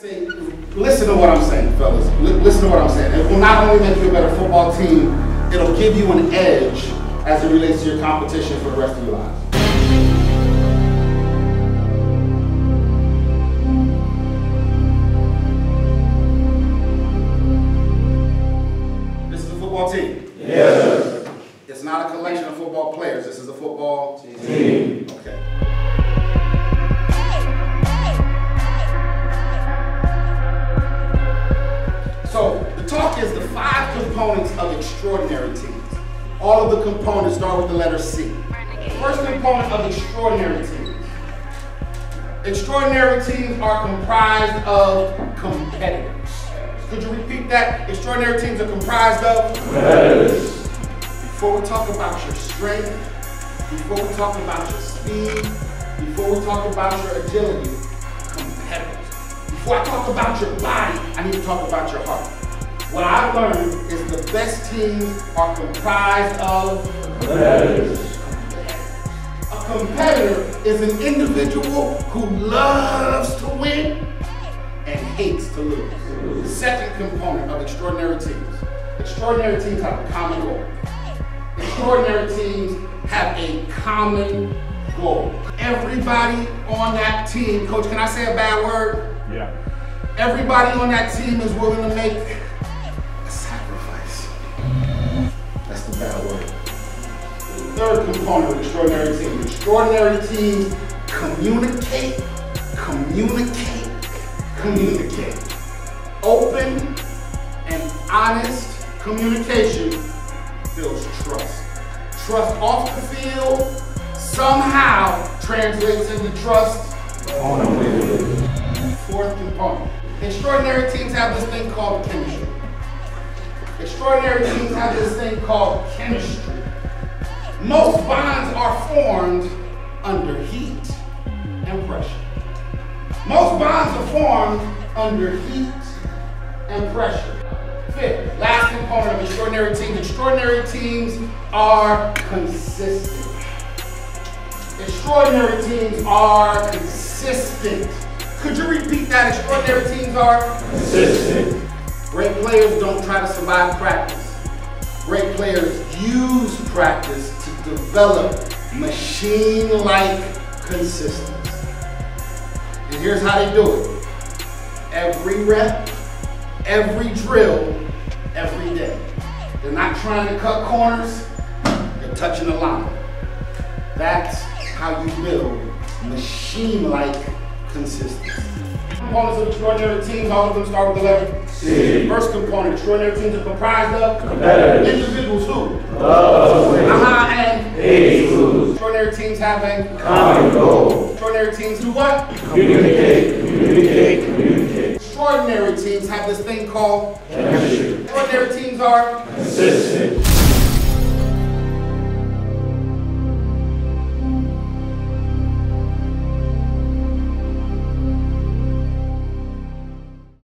See, listen to what I'm saying, fellas. Listen to what I'm saying. It will not only make you a better football team, it'll give you an edge as it relates to your competition for the rest of your lives. This is a football team. Yes. It's not a collection of football players. This is a football team. Okay. So, the talk is the 5 components of extraordinary teams. All of the components start with the letter C. First component of extraordinary teams. Extraordinary teams are comprised of competitors. Could you repeat that? Extraordinary teams are comprised of competitors. Before we talk about your strength, before we talk about your speed, before we talk about your agility, competitors. Before I talk about your body, I need to talk about your heart. What I've learned is the best teams are comprised of competitors. A competitor is an individual who loves to win and hates to lose. The second component of extraordinary teams. Extraordinary teams have a common goal. Extraordinary teams have a common goal. Everybody on that team, Coach, can I say a bad word? Yeah. Everybody on that team is willing to make a sacrifice. That's the bad word. The third component of extraordinary teams. Extraordinary teams communicate. Open and honest communication builds trust. Trust off the field somehow translates into trust on the field. Fourth component. Extraordinary teams have this thing called chemistry. Extraordinary teams have this thing called chemistry. Most bonds are formed under heat and pressure. Most bonds are formed under heat and pressure. Fifth, last component of extraordinary teams. Extraordinary teams are consistent. Extraordinary teams are consistent. Could you repeat that? Extraordinary teams are consistent. Great players don't try to survive practice. Great players use practice to develop machine-like consistency. And here's how they do it. Every rep, every drill, every day. They're not trying to cut corners, they're touching the line. That's how you build machine-like consistency. Components of extraordinary teams, all of them start with the letter C. First component, extraordinary teams are comprised of competitors. Individuals who love and hate to lose. Extraordinary teams have a common goal. Extraordinary teams do what? Communicate. Extraordinary teams have this thing called chemistry. Extraordinary teams are consistent.